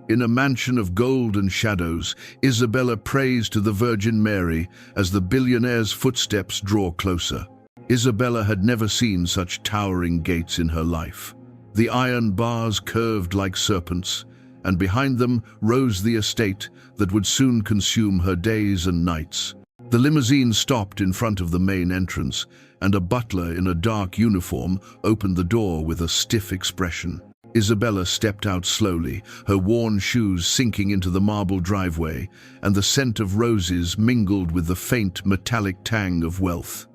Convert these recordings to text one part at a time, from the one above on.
In a mansion of gold and shadows, Isabella prays to the Virgin Mary as the billionaire's footsteps draw closer. Isabella had never seen such towering gates in her life. The iron bars curved like serpents, and behind them rose the estate that would soon consume her days and nights. The limousine stopped in front of the main entrance, and a butler in a dark uniform opened the door with a stiff expression. Isabella stepped out slowly, her worn shoes sinking into the marble driveway, and the scent of roses mingled with the faint metallic tang of wealth.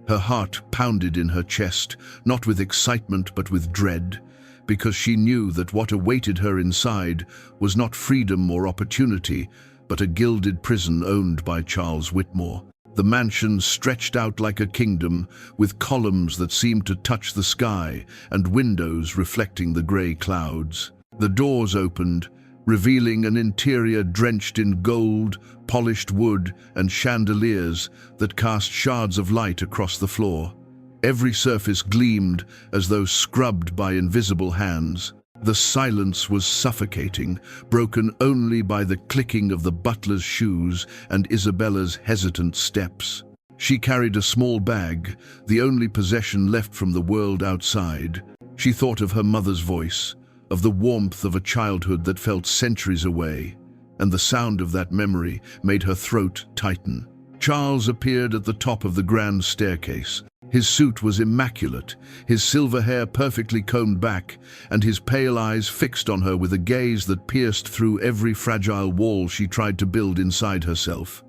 Her heart pounded in her chest, not with excitement but with dread, because she knew that what awaited her inside was not freedom or opportunity, but a gilded prison owned by Charles Whitmore. The mansion stretched out like a kingdom, with columns that seemed to touch the sky and windows reflecting the grey clouds. The doors opened, revealing an interior drenched in gold, polished wood, and chandeliers that cast shards of light across the floor. Every surface gleamed as though scrubbed by invisible hands. The silence was suffocating, broken only by the clicking of the butler's shoes and Isabella's hesitant steps. She carried a small bag, the only possession left from the world outside. She thought of her mother's voice, of the warmth of a childhood that felt centuries away, and the sound of that memory made her throat tighten. Charles appeared at the top of the grand staircase. His suit was immaculate, his silver hair perfectly combed back, and his pale eyes fixed on her with a gaze that pierced through every fragile wall she tried to build inside herself.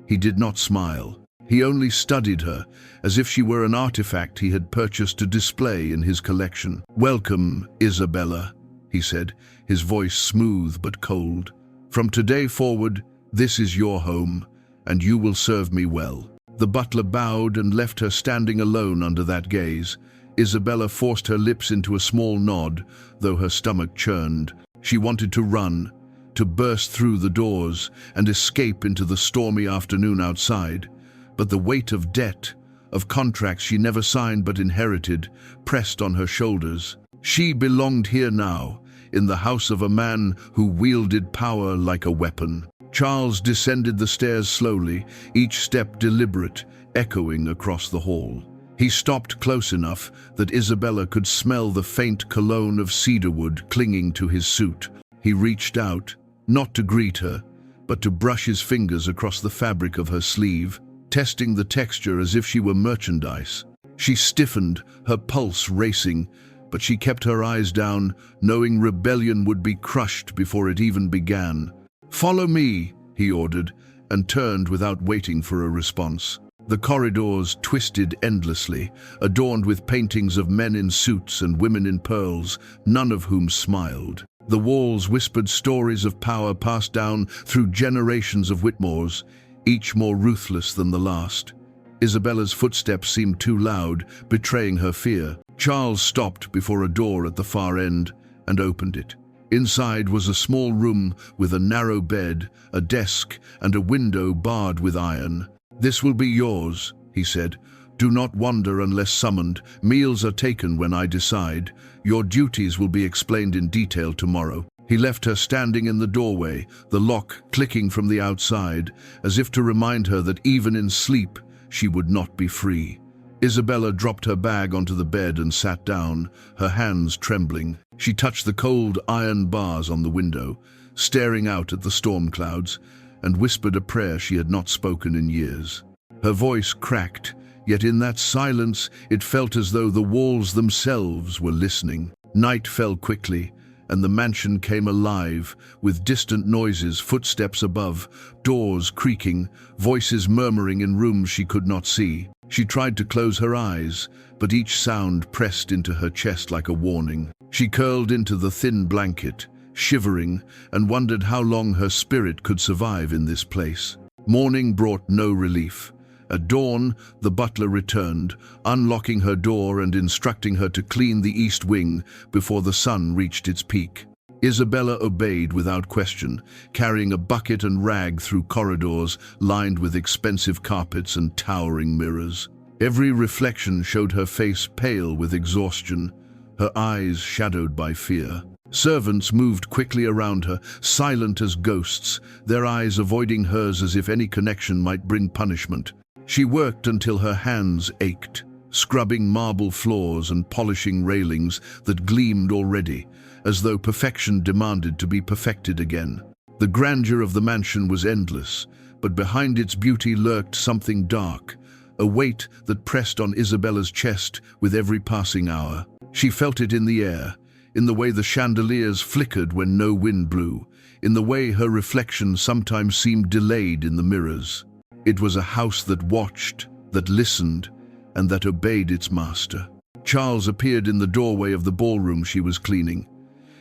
He did not smile. He only studied her, as if she were an artifact he had purchased to display in his collection. "Welcome, Isabella," he said, his voice smooth but cold. "From today forward, this is your home, and you will serve me well." The butler bowed and left her standing alone under that gaze. Isabella forced her lips into a small nod, though her stomach churned. She wanted to run, to burst through the doors and escape into the stormy afternoon outside. But the weight of debt, of contracts she never signed but inherited, pressed on her shoulders. She belonged here now, in the house of a man who wielded power like a weapon. Charles descended the stairs slowly, each step deliberate, echoing across the hall. He stopped close enough that Isabella could smell the faint cologne of cedarwood clinging to his suit. He reached out, not to greet her, but to brush his fingers across the fabric of her sleeve, testing the texture as if she were merchandise. She stiffened, her pulse racing, but she kept her eyes down, knowing rebellion would be crushed before it even began. "Follow me," he ordered, and turned without waiting for a response. The corridors twisted endlessly, adorned with paintings of men in suits and women in pearls, none of whom smiled. The walls whispered stories of power passed down through generations of Whitmores, each more ruthless than the last. Isabella's footsteps seemed too loud, betraying her fear. Charles stopped before a door at the far end and opened it. Inside was a small room with a narrow bed, a desk, and a window barred with iron. "This will be yours," he said. "Do not wander unless summoned. Meals are taken when I decide. Your duties will be explained in detail tomorrow." He left her standing in the doorway, the lock clicking from the outside, as if to remind her that even in sleep she would not be free. Isabella dropped her bag onto the bed and sat down, her hands trembling. She touched the cold iron bars on the window, staring out at the storm clouds, and whispered a prayer she had not spoken in years. Her voice cracked, yet in that silence it felt as though the walls themselves were listening. Night fell quickly, and the mansion came alive, with distant noises, footsteps above, doors creaking, voices murmuring in rooms she could not see. She tried to close her eyes, but each sound pressed into her chest like a warning. She curled into the thin blanket, shivering, and wondered how long her spirit could survive in this place. Morning brought no relief. At dawn, the butler returned, unlocking her door and instructing her to clean the east wing before the sun reached its peak. Isabella obeyed without question, carrying a bucket and rag through corridors lined with expensive carpets and towering mirrors. Every reflection showed her face pale with exhaustion, her eyes shadowed by fear. Servants moved quickly around her, silent as ghosts, their eyes avoiding hers as if any connection might bring punishment. She worked until her hands ached, scrubbing marble floors and polishing railings that gleamed already, as though perfection demanded to be perfected again. The grandeur of the mansion was endless, but behind its beauty lurked something dark, a weight that pressed on Isabella's chest with every passing hour. She felt it in the air, in the way the chandeliers flickered when no wind blew, in the way her reflection sometimes seemed delayed in the mirrors. It was a house that watched, that listened, and that obeyed its master. Charles appeared in the doorway of the ballroom she was cleaning.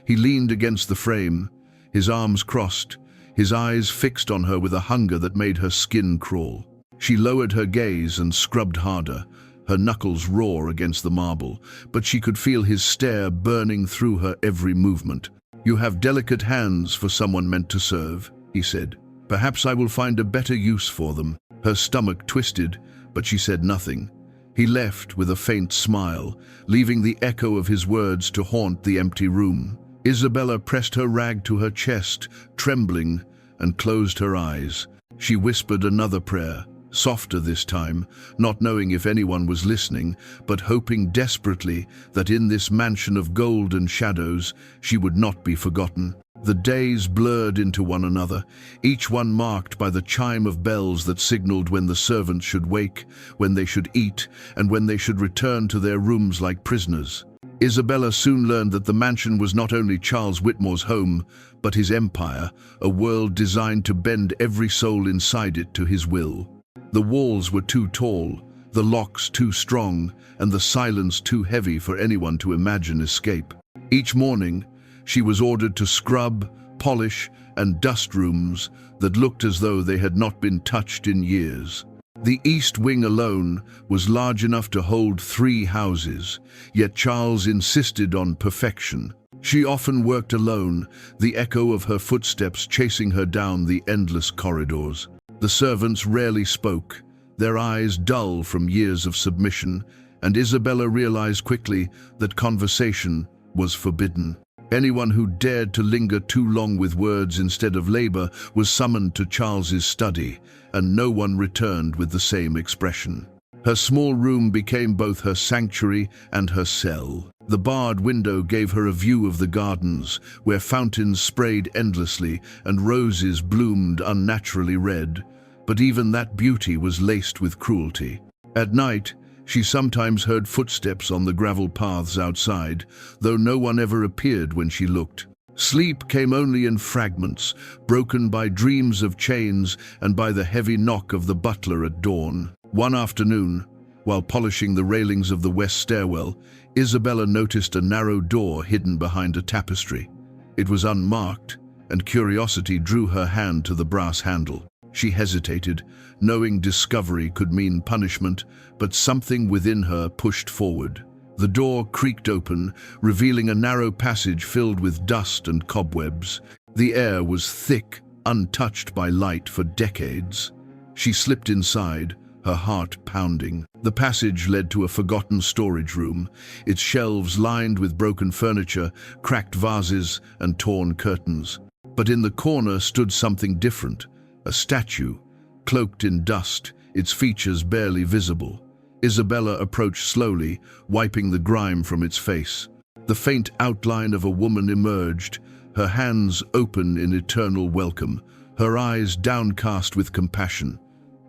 He leaned against the frame, his arms crossed, his eyes fixed on her with a hunger that made her skin crawl. She lowered her gaze and scrubbed harder, her knuckles raw against the marble, but she could feel his stare burning through her every movement. "You have delicate hands for someone meant to serve," he said. "Perhaps I will find a better use for them." Her stomach twisted, but she said nothing. He left with a faint smile, leaving the echo of his words to haunt the empty room. Isabella pressed her rag to her chest, trembling, and closed her eyes. She whispered another prayer, softer this time, not knowing if anyone was listening, but hoping desperately that in this mansion of gold and shadows she would not be forgotten. The days blurred into one another, each one marked by the chime of bells that signaled when the servants should wake, when they should eat, and when they should return to their rooms like prisoners. Isabella soon learned that the mansion was not only Charles Whitmore's home, but his empire, a world designed to bend every soul inside it to his will. The walls were too tall, the locks too strong, and the silence too heavy for anyone to imagine escape. Each morning, she was ordered to scrub, polish, and dust rooms that looked as though they had not been touched in years. The east wing alone was large enough to hold 3 houses, yet Charles insisted on perfection. She often worked alone, the echo of her footsteps chasing her down the endless corridors. The servants rarely spoke, their eyes dull from years of submission, and Isabella realized quickly that conversation was forbidden. Anyone who dared to linger too long with words instead of labor was summoned to Charles's study, and no one returned with the same expression. Her small room became both her sanctuary and her cell. The barred window gave her a view of the gardens, where fountains sprayed endlessly and roses bloomed unnaturally red, but even that beauty was laced with cruelty. At night, she sometimes heard footsteps on the gravel paths outside, though no one ever appeared when she looked. Sleep came only in fragments, broken by dreams of chains and by the heavy knock of the butler at dawn. One afternoon, while polishing the railings of the west stairwell, Isabella noticed a narrow door hidden behind a tapestry. It was unmarked, and curiosity drew her hand to the brass handle. She hesitated, knowing discovery could mean punishment, but something within her pushed forward. The door creaked open, revealing a narrow passage filled with dust and cobwebs. The air was thick, untouched by light for decades. She slipped inside, her heart pounding. The passage led to a forgotten storage room, its shelves lined with broken furniture, cracked vases, and torn curtains. But in the corner stood something different. A statue, cloaked in dust, its features barely visible. Isabella approached slowly, wiping the grime from its face. The faint outline of a woman emerged, her hands open in eternal welcome, her eyes downcast with compassion.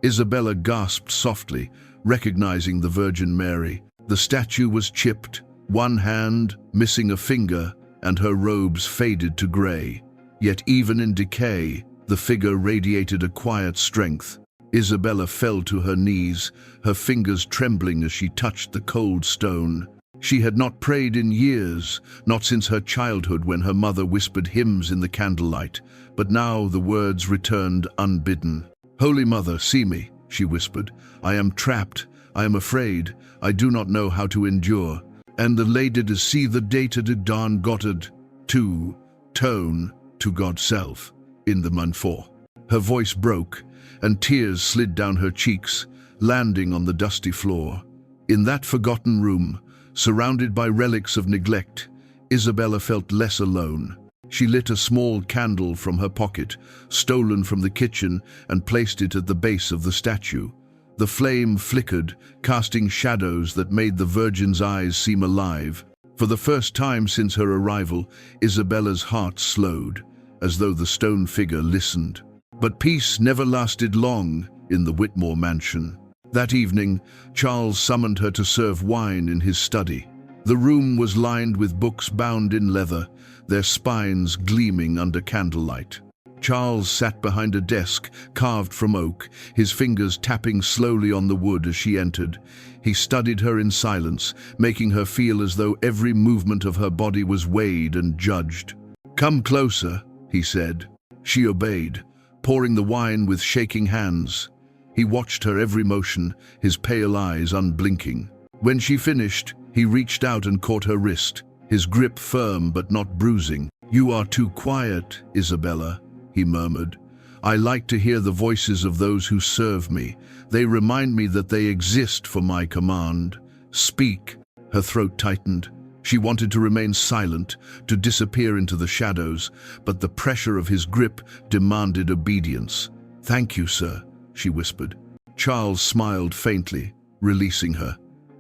Isabella gasped softly, recognizing the Virgin Mary. The statue was chipped, one hand missing a finger, and her robes faded to gray. Yet even in decay, the figure radiated a quiet strength. Isabella fell to her knees, her fingers trembling as she touched the cold stone. She had not prayed in years, not since her childhood when her mother whispered hymns in the candlelight, but now the words returned unbidden. "Holy Mother, see me," she whispered. "I am trapped, I am afraid, I do not know how to endure. And the lady to see the data to dawn Gottard, to tone to God's self. In the Manfor." Her voice broke, and tears slid down her cheeks, landing on the dusty floor. In that forgotten room, surrounded by relics of neglect, Isabella felt less alone. She lit a small candle from her pocket, stolen from the kitchen, and placed it at the base of the statue. The flame flickered, casting shadows that made the Virgin's eyes seem alive. For the first time since her arrival, Isabella's heart slowed, as though the stone figure listened. But peace never lasted long in the Whitmore mansion. That evening, Charles summoned her to serve wine in his study. The room was lined with books bound in leather, their spines gleaming under candlelight. Charles sat behind a desk carved from oak, his fingers tapping slowly on the wood as she entered. He studied her in silence, making her feel as though every movement of her body was weighed and judged. "Come closer," he said. She obeyed, pouring the wine with shaking hands. He watched her every motion, his pale eyes unblinking. When she finished, he reached out and caught her wrist, his grip firm but not bruising. "You are too quiet, Isabella," he murmured. "I like to hear the voices of those who serve me. They remind me that they exist for my command. Speak." Her throat tightened. She wanted to remain silent, to disappear into the shadows, but the pressure of his grip demanded obedience. "Thank you, sir," she whispered. Charles smiled faintly, releasing her.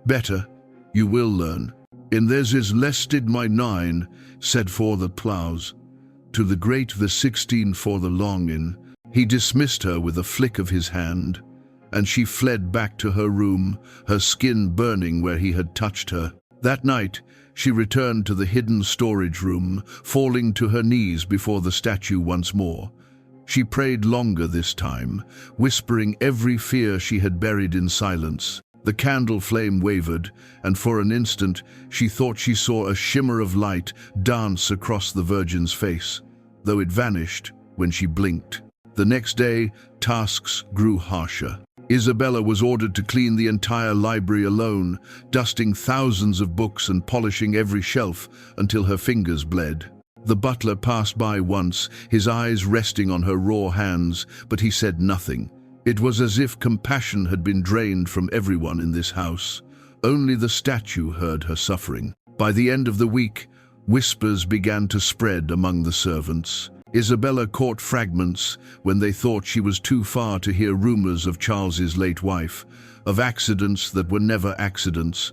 "Better. You will learn. In theirs is less did my 9, said for the plows. To the great the 16 for the longing." He dismissed her with a flick of his hand, and she fled back to her room, her skin burning where he had touched her. That night, she returned to the hidden storage room, falling to her knees before the statue once more. She prayed longer this time, whispering every fear she had buried in silence. The candle flame wavered, and for an instant she thought she saw a shimmer of light dance across the Virgin's face, though it vanished when she blinked. The next day, tasks grew harsher. Isabella was ordered to clean the entire library alone, dusting thousands of books and polishing every shelf until her fingers bled. The butler passed by once, his eyes resting on her raw hands, but he said nothing. It was as if compassion had been drained from everyone in this house. Only the statue heard her suffering. By the end of the week, whispers began to spread among the servants. Isabella caught fragments when they thought she was too far to hear rumors of Charles's late wife, of accidents that were never accidents,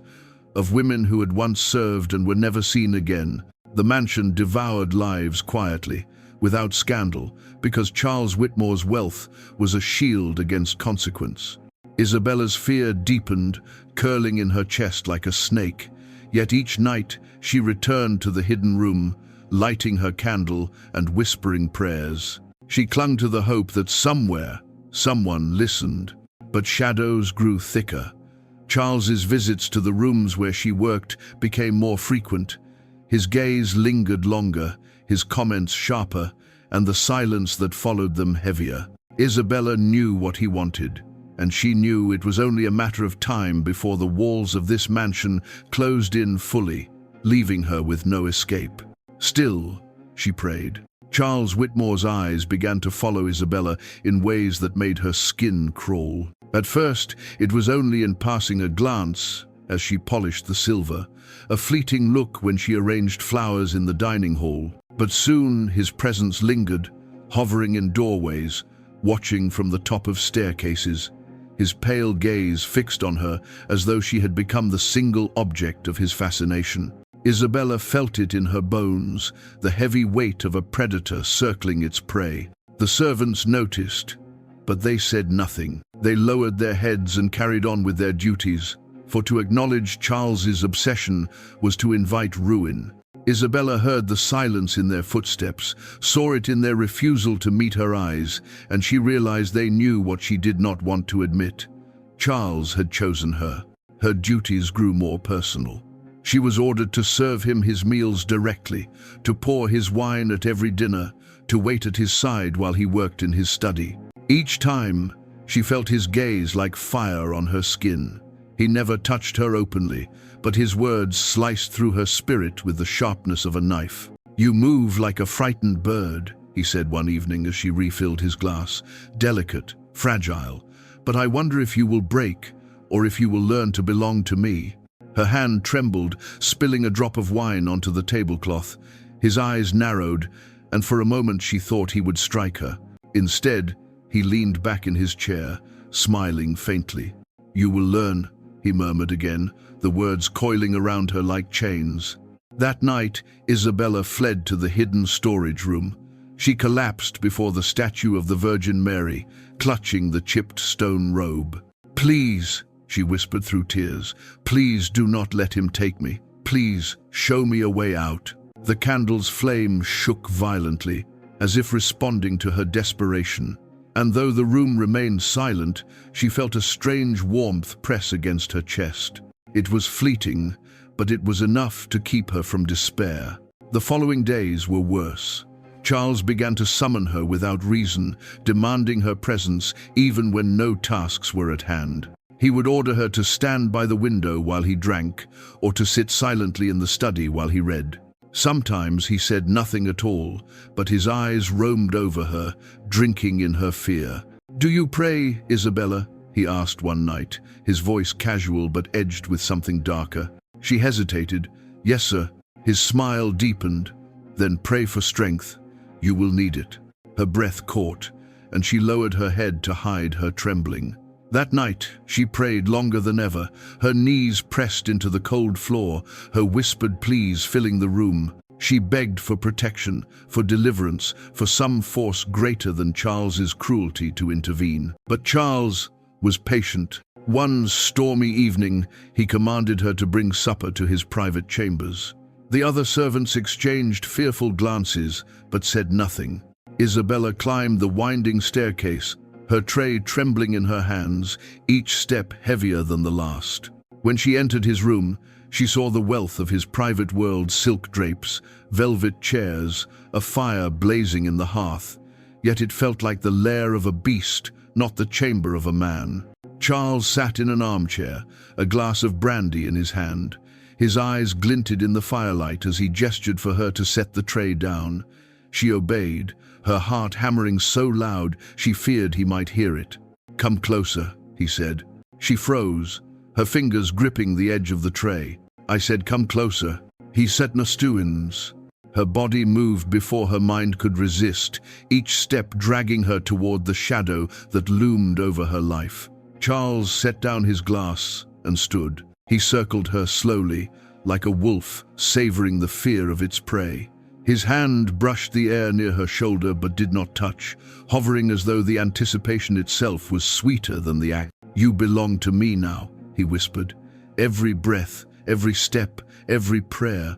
of women who had once served and were never seen again. The mansion devoured lives quietly, without scandal, because Charles Whitmore's wealth was a shield against consequence. Isabella's fear deepened, curling in her chest like a snake. Yet each night she returned to the hidden room, lighting her candle and whispering prayers. She clung to the hope that somewhere, someone listened. But shadows grew thicker. Charles's visits to the rooms where she worked became more frequent. His gaze lingered longer, his comments sharper, and the silence that followed them heavier. Isabella knew what he wanted, and she knew it was only a matter of time before the walls of this mansion closed in fully, leaving her with no escape. Still, she prayed. Charles Whitmore's eyes began to follow Isabella in ways that made her skin crawl. At first, it was only in passing a glance as she polished the silver, a fleeting look when she arranged flowers in the dining hall. But soon his presence lingered, hovering in doorways, watching from the top of staircases, his pale gaze fixed on her as though she had become the single object of his fascination. Isabella felt it in her bones, the heavy weight of a predator circling its prey. The servants noticed, but they said nothing. They lowered their heads and carried on with their duties, for to acknowledge Charles's obsession was to invite ruin. Isabella heard the silence in their footsteps, saw it in their refusal to meet her eyes, and she realized they knew what she did not want to admit. Charles had chosen her. Her duties grew more personal. She was ordered to serve him his meals directly, to pour his wine at every dinner, to wait at his side while he worked in his study. Each time, she felt his gaze like fire on her skin. He never touched her openly, but his words sliced through her spirit with the sharpness of a knife. "You move like a frightened bird," he said one evening as she refilled his glass. "Delicate, fragile, but I wonder if you will break, or if you will learn to belong to me." Her hand trembled, spilling a drop of wine onto the tablecloth. His eyes narrowed, and for a moment she thought he would strike her. Instead, he leaned back in his chair, smiling faintly. "You will learn," he murmured again, the words coiling around her like chains. That night, Isabella fled to the hidden storage room. She collapsed before the statue of the Virgin Mary, clutching the chipped stone robe. "Please," she whispered through tears, "please do not let him take me. Please, show me a way out." The candle's flame shook violently, as if responding to her desperation. And though the room remained silent, she felt a strange warmth press against her chest. It was fleeting, but it was enough to keep her from despair. The following days were worse. Charles began to summon her without reason, demanding her presence even when no tasks were at hand. He would order her to stand by the window while he drank, or to sit silently in the study while he read. Sometimes he said nothing at all, but his eyes roamed over her, drinking in her fear. "Do you pray, Isabella?" he asked one night, his voice casual but edged with something darker. She hesitated. "Yes, sir." His smile deepened. "Then pray for strength. You will need it." Her breath caught, and she lowered her head to hide her trembling. That night, she prayed longer than ever, her knees pressed into the cold floor, her whispered pleas filling the room. She begged for protection, for deliverance, for some force greater than Charles's cruelty to intervene. But Charles was patient. One stormy evening, he commanded her to bring supper to his private chambers. The other servants exchanged fearful glances, but said nothing. Isabella climbed the winding staircase, her tray trembling in her hands, each step heavier than the last. When she entered his room, she saw the wealth of his private world's silk drapes, velvet chairs, a fire blazing in the hearth. Yet it felt like the lair of a beast, not the chamber of a man. Charles sat in an armchair, a glass of brandy in his hand. His eyes glinted in the firelight as he gestured for her to set the tray down. She obeyed, her heart hammering so loud she feared he might hear it. "Come closer," he said. She froze, her fingers gripping the edge of the tray. "I said come closer." He set Nastuins. Her body moved before her mind could resist, each step dragging her toward the shadow that loomed over her life. Charles set down his glass and stood. He circled her slowly, like a wolf savoring the fear of its prey. His hand brushed the air near her shoulder but did not touch, hovering as though the anticipation itself was sweeter than the act. "You belong to me now," he whispered. "Every breath, every step, every prayer,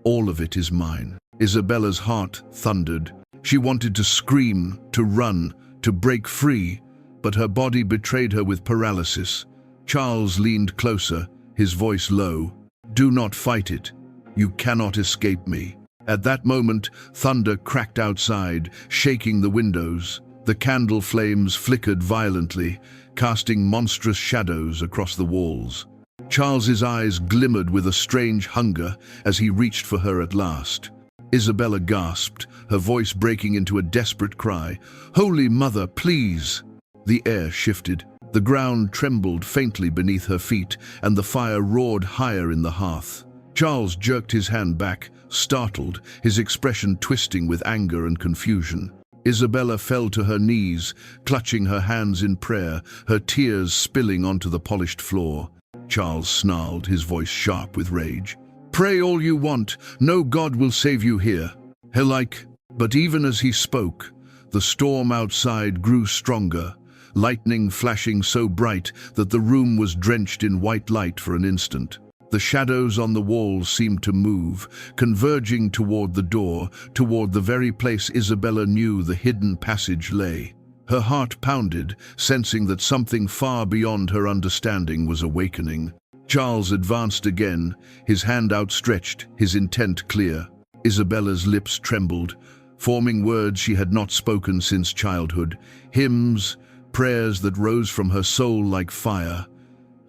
all of it is mine." Isabella's heart thundered. She wanted to scream, to run, to break free, but her body betrayed her with paralysis. Charles leaned closer, his voice low. "Do not fight it. You cannot escape me." At that moment, thunder cracked outside, shaking the windows. The candle flames flickered violently, casting monstrous shadows across the walls. Charles's eyes glimmered with a strange hunger as he reached for her at last. Isabella gasped, her voice breaking into a desperate cry. "Holy Mother, please!" The air shifted. The ground trembled faintly beneath her feet, and the fire roared higher in the hearth. Charles jerked his hand back, startled, his expression twisting with anger and confusion. Isabella fell to her knees, clutching her hands in prayer, her tears spilling onto the polished floor. Charles snarled, his voice sharp with rage. "Pray all you want, no God will save you here." But even as he spoke, the storm outside grew stronger, lightning flashing so bright that the room was drenched in white light for an instant. The shadows on the walls seemed to move, converging toward the door, toward the very place Isabella knew the hidden passage lay. Her heart pounded, sensing that something far beyond her understanding was awakening. Charles advanced again, his hand outstretched, his intent clear. Isabella's lips trembled, forming words she had not spoken since childhood, hymns, prayers that rose from her soul like fire.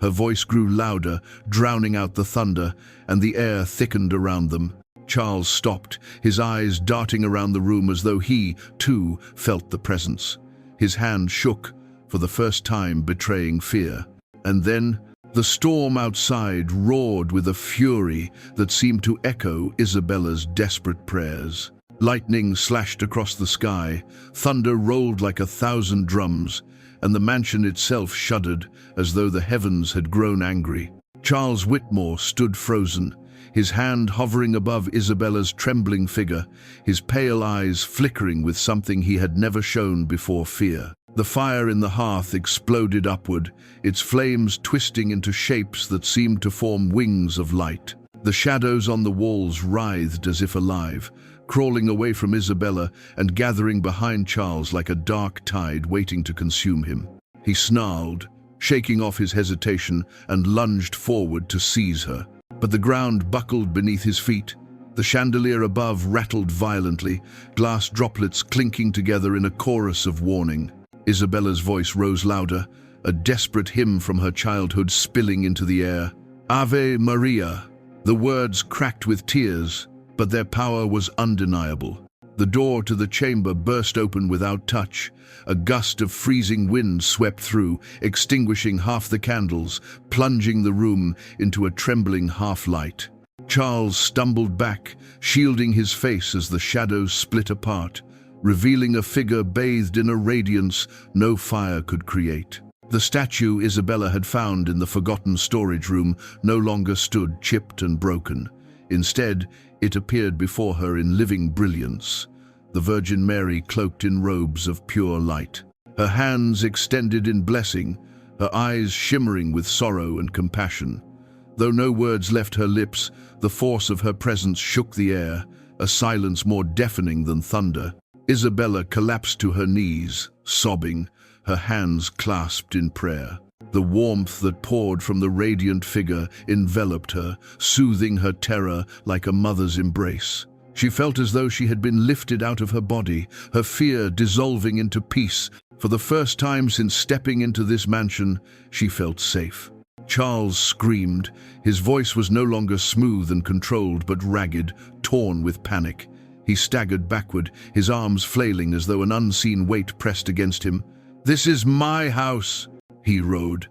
Her voice grew louder, drowning out the thunder, and the air thickened around them. Charles stopped, his eyes darting around the room as though he, too, felt the presence. His hand shook, for the first time betraying fear. And then The storm outside roared with a fury that seemed to echo Isabella's desperate prayers. Lightning slashed across the sky, thunder rolled like 1,000 drums, and the mansion itself shuddered as though the heavens had grown angry. Charles Whitmore stood frozen, his hand hovering above Isabella's trembling figure, his pale eyes flickering with something he had never shown before: fear. The fire in the hearth exploded upward, its flames twisting into shapes that seemed to form wings of light. The shadows on the walls writhed as if alive, crawling away from Isabella and gathering behind Charles like a dark tide waiting to consume him. He snarled, shaking off his hesitation, and lunged forward to seize her. But the ground buckled beneath his feet. The chandelier above rattled violently, glass droplets clinking together in a chorus of warning. Isabella's voice rose louder, a desperate hymn from her childhood spilling into the air. Ave Maria! The words cracked with tears, but their power was undeniable. The door to the chamber burst open without touch. A gust of freezing wind swept through, extinguishing half the candles, plunging the room into a trembling half-light. Charles stumbled back, shielding his face as the shadows split apart, revealing a figure bathed in a radiance no fire could create. The statue Isabella had found in the forgotten storage room no longer stood chipped and broken. Instead, it appeared before her in living brilliance, the Virgin Mary cloaked in robes of pure light. Her hands extended in blessing, her eyes shimmering with sorrow and compassion. Though no words left her lips, the force of her presence shook the air, a silence more deafening than thunder. Isabella collapsed to her knees, sobbing, her hands clasped in prayer. The warmth that poured from the radiant figure enveloped her, soothing her terror like a mother's embrace. She felt as though she had been lifted out of her body, her fear dissolving into peace. For the first time since stepping into this mansion, she felt safe. Charles screamed. His voice was no longer smooth and controlled, but ragged, torn with panic. He staggered backward, his arms flailing as though an unseen weight pressed against him. "This is my house," he roared.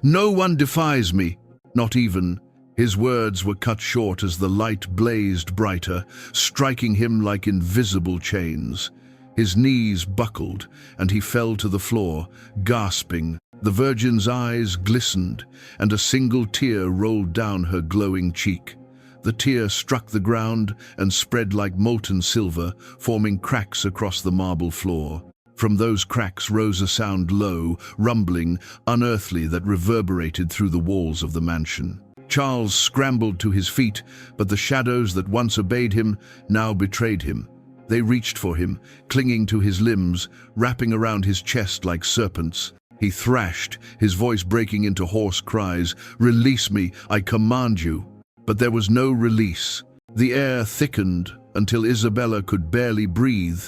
"No one defies me, not even—" His words were cut short as the light blazed brighter, striking him like invisible chains. His knees buckled, and he fell to the floor, gasping. The Virgin's eyes glistened, and a single tear rolled down her glowing cheek. The tear struck the ground and spread like molten silver, forming cracks across the marble floor. From those cracks rose a sound low, rumbling, unearthly, that reverberated through the walls of the mansion. Charles scrambled to his feet, but the shadows that once obeyed him now betrayed him. They reached for him, clinging to his limbs, wrapping around his chest like serpents. He thrashed, his voice breaking into hoarse cries, "Release me, I command you!" But there was no release. The air thickened until Isabella could barely breathe,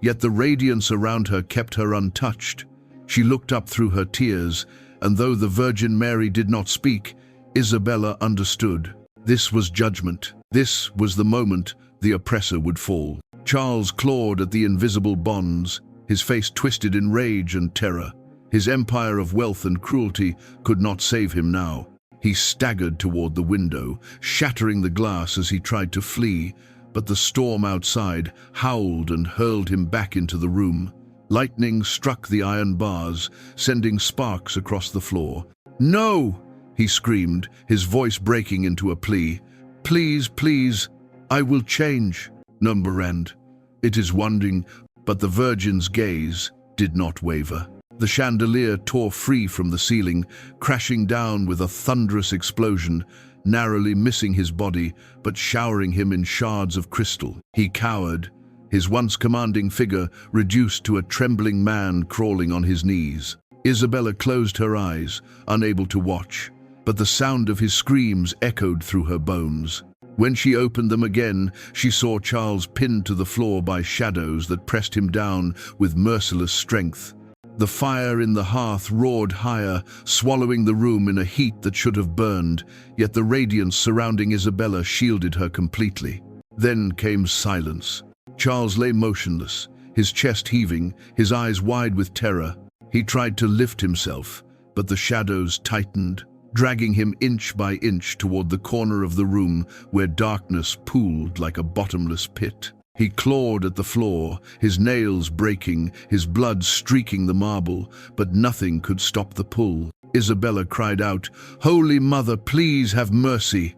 yet the radiance around her kept her untouched. She looked up through her tears, and though the Virgin Mary did not speak, Isabella understood. This was judgment. This was the moment the oppressor would fall. Charles clawed at the invisible bonds, his face twisted in rage and terror. His empire of wealth and cruelty could not save him now. He staggered toward the window, shattering the glass as he tried to flee, but the storm outside howled and hurled him back into the room. Lightning struck the iron bars, sending sparks across the floor. "No!" he screamed, his voice breaking into a plea. "Please, please, I will change." Numberend. It is wondering, but the Virgin's gaze did not waver. The chandelier tore free from the ceiling, crashing down with a thunderous explosion, narrowly missing his body, but showering him in shards of crystal. He cowered, his once commanding figure reduced to a trembling man crawling on his knees. Isabella closed her eyes, unable to watch, but the sound of his screams echoed through her bones. When she opened them again, she saw Charles pinned to the floor by shadows that pressed him down with merciless strength. The fire in the hearth roared higher, swallowing the room in a heat that should have burned, yet the radiance surrounding Isabella shielded her completely. Then came silence. Charles lay motionless, his chest heaving, his eyes wide with terror. He tried to lift himself, but the shadows tightened, dragging him inch by inch toward the corner of the room where darkness pooled like a bottomless pit. He clawed at the floor, his nails breaking, his blood streaking the marble, but nothing could stop the pull. Isabella cried out, "Holy Mother, please have mercy!"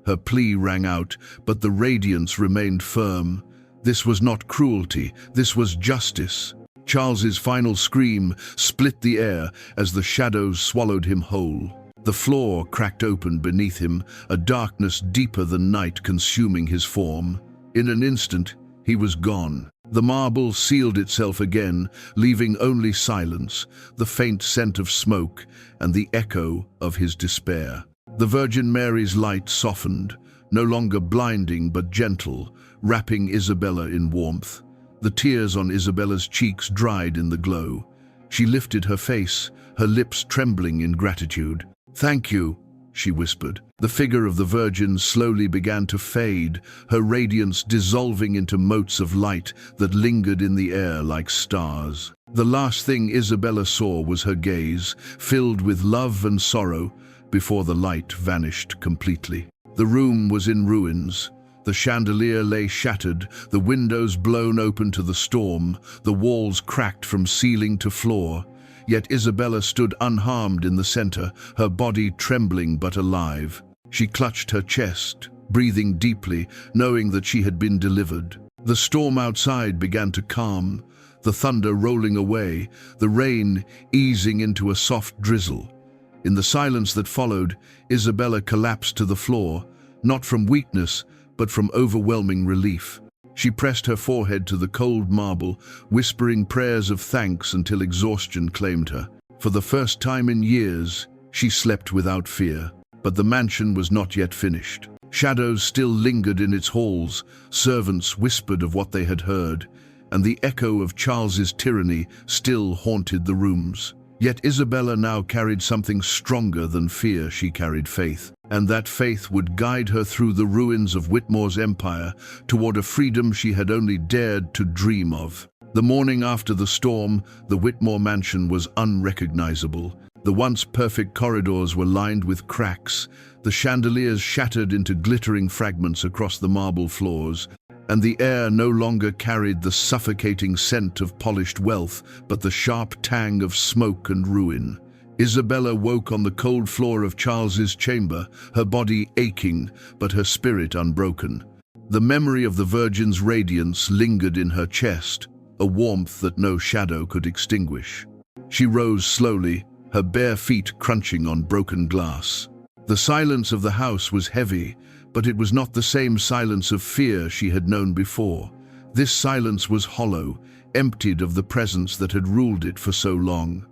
Her plea rang out, but the radiance remained firm. This was not cruelty, this was justice. Charles's final scream split the air as the shadows swallowed him whole. The floor cracked open beneath him, a darkness deeper than night consuming his form. In an instant, he was gone. The marble sealed itself again, leaving only silence, the faint scent of smoke, and the echo of his despair. The Virgin Mary's light softened, no longer blinding but gentle, wrapping Isabella in warmth. The tears on Isabella's cheeks dried in the glow. She lifted her face, her lips trembling in gratitude. "Thank you," she whispered. The figure of the Virgin slowly began to fade, her radiance dissolving into motes of light that lingered in the air like stars. The last thing Isabella saw was her gaze, filled with love and sorrow, before the light vanished completely. The room was in ruins. The chandelier lay shattered, the windows blown open to the storm, the walls cracked from ceiling to floor. Yet Isabella stood unharmed in the center, her body trembling but alive. She clutched her chest, breathing deeply, knowing that she had been delivered. The storm outside began to calm, the thunder rolling away, the rain easing into a soft drizzle. In the silence that followed, Isabella collapsed to the floor, not from weakness, but from overwhelming relief. She pressed her forehead to the cold marble, whispering prayers of thanks until exhaustion claimed her. For the first time in years, she slept without fear. But the mansion was not yet finished. Shadows still lingered in its halls, servants whispered of what they had heard, and the echo of Charles's tyranny still haunted the rooms. Yet Isabella now carried something stronger than fear. She carried faith, and that faith would guide her through the ruins of Whitmore's empire toward a freedom she had only dared to dream of. The morning after the storm, the Whitmore mansion was unrecognizable. The once perfect corridors were lined with cracks, the chandeliers shattered into glittering fragments across the marble floors, and the air no longer carried the suffocating scent of polished wealth, but the sharp tang of smoke and ruin. Isabella woke on the cold floor of Charles's chamber, her body aching, but her spirit unbroken. The memory of the Virgin's radiance lingered in her chest, a warmth that no shadow could extinguish. She rose slowly, her bare feet crunching on broken glass. The silence of the house was heavy, but it was not the same silence of fear she had known before. This silence was hollow, emptied of the presence that had ruled it for so long.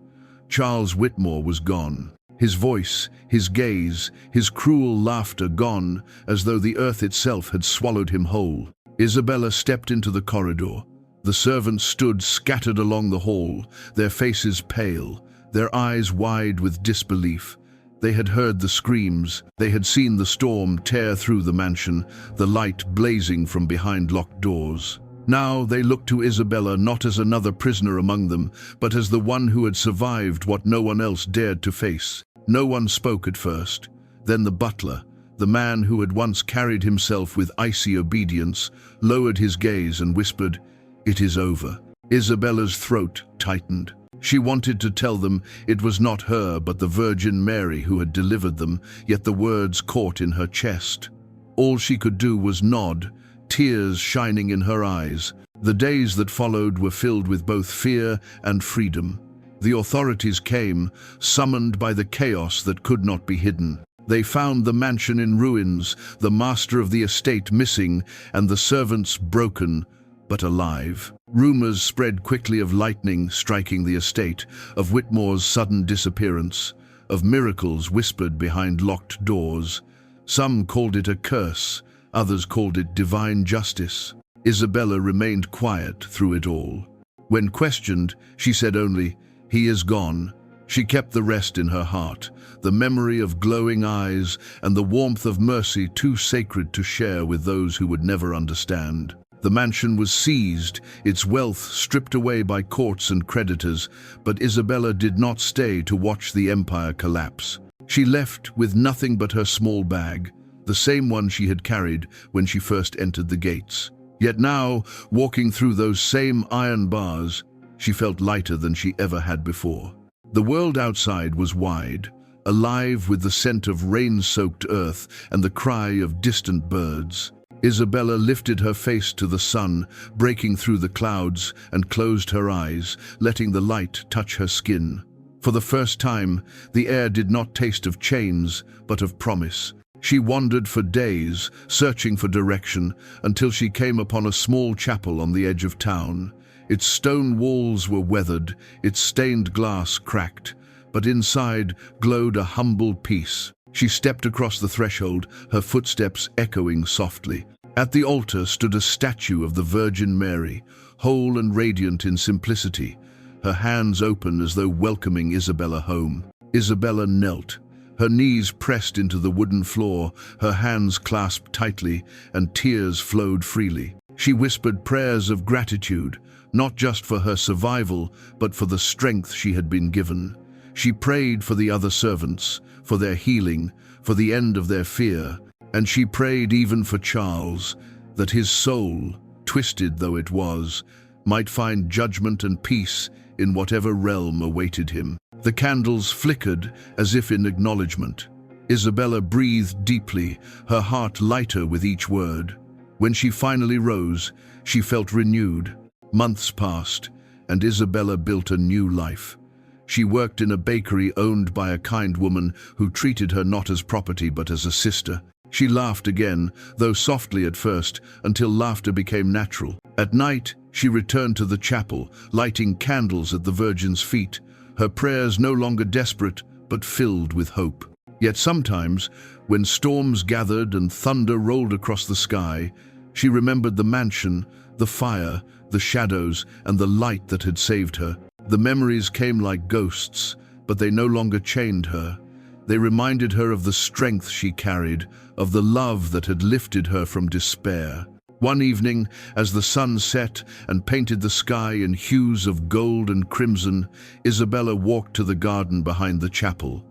Charles Whitmore was gone. His voice, his gaze, his cruel laughter gone, as though the earth itself had swallowed him whole. Isabella stepped into the corridor. The servants stood scattered along the hall, their faces pale, their eyes wide with disbelief. They had heard the screams, they had seen the storm tear through the mansion, the light blazing from behind locked doors. Now they looked to Isabella not as another prisoner among them, but as the one who had survived what no one else dared to face. No one spoke at first. Then the butler, the man who had once carried himself with icy obedience, lowered his gaze and whispered, "It is over." Isabella's throat tightened. She wanted to tell them it was not her but the Virgin Mary who had delivered them, yet the words caught in her chest. All she could do was nod, tears shining in her eyes. The days that followed were filled with both fear and freedom. The authorities came, summoned by the chaos that could not be hidden. They found the mansion in ruins, the master of the estate missing, and the servants broken, but alive. Rumors spread quickly of lightning striking the estate, of Whitmore's sudden disappearance, of miracles whispered behind locked doors. Some called it a curse, others called it divine justice. Isabella remained quiet through it all. When questioned, she said only, "He is gone." She kept the rest in her heart, the memory of glowing eyes and the warmth of mercy too sacred to share with those who would never understand. The mansion was seized, its wealth stripped away by courts and creditors, but Isabella did not stay to watch the empire collapse. She left with nothing but her small bag, the same one she had carried when she first entered the gates. Yet now, walking through those same iron bars, she felt lighter than she ever had before. The world outside was wide, alive with the scent of rain-soaked earth and the cry of distant birds. Isabella lifted her face to the sun, breaking through the clouds, and closed her eyes, letting the light touch her skin. For the first time, the air did not taste of chains, but of promise. She wandered for days, searching for direction, until she came upon a small chapel on the edge of town. Its stone walls were weathered, its stained glass cracked, but inside glowed a humble peace. She stepped across the threshold, her footsteps echoing softly. At the altar stood a statue of the Virgin Mary, whole and radiant in simplicity, her hands open as though welcoming Isabella home. Isabella knelt, her knees pressed into the wooden floor, her hands clasped tightly, and tears flowed freely. She whispered prayers of gratitude, not just for her survival, but for the strength she had been given. She prayed for the other servants, for their healing, for the end of their fear, and she prayed even for Charles, that his soul, twisted though it was, might find judgment and peace in whatever realm awaited him. The candles flickered as if in acknowledgement. Isabella breathed deeply, her heart lighter with each word. When she finally rose, she felt renewed. Months passed, and Isabella built a new life. She worked in a bakery owned by a kind woman who treated her not as property but as a sister. She laughed again, though softly at first, until laughter became natural. At night, she returned to the chapel, lighting candles at the Virgin's feet, her prayers no longer desperate, but filled with hope. Yet sometimes, when storms gathered and thunder rolled across the sky, she remembered the mansion, the fire, the shadows, and the light that had saved her. The memories came like ghosts, but they no longer chained her. They reminded her of the strength she carried, of the love that had lifted her from despair. One evening, as the sun set and painted the sky in hues of gold and crimson, Isabella walked to the garden behind the chapel.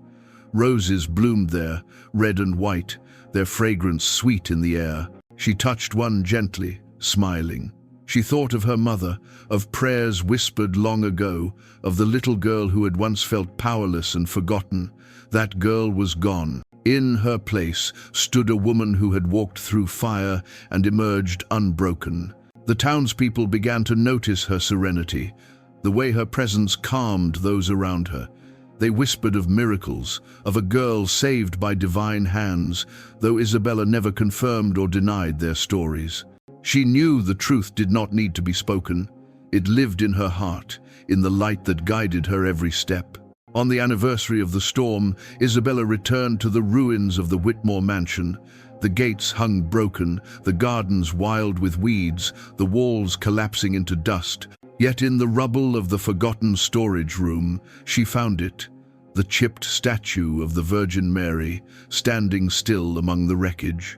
Roses bloomed there, red and white, their fragrance sweet in the air. She touched one gently, smiling. She thought of her mother, of prayers whispered long ago, of the little girl who had once felt powerless and forgotten. That girl was gone. In her place stood a woman who had walked through fire and emerged unbroken. The townspeople began to notice her serenity, the way her presence calmed those around her. They whispered of miracles, of a girl saved by divine hands, though Isabella never confirmed or denied their stories. She knew the truth did not need to be spoken. It lived in her heart, in the light that guided her every step. On the anniversary of the storm, Isabella returned to the ruins of the Whitmore mansion. The gates hung broken, the gardens wild with weeds, the walls collapsing into dust. Yet in the rubble of the forgotten storage room, she found it, the chipped statue of the Virgin Mary, standing still among the wreckage.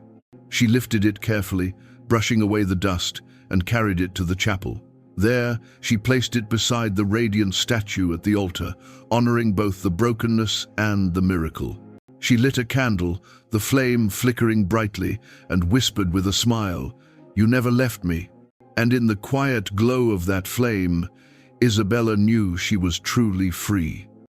She lifted it carefully, brushing away the dust, and carried it to the chapel. There, she placed it beside the radiant statue at the altar, honoring both the brokenness and the miracle. She lit a candle, the flame flickering brightly, and whispered with a smile, "You never left me." And in the quiet glow of that flame, Isabella knew she was truly free.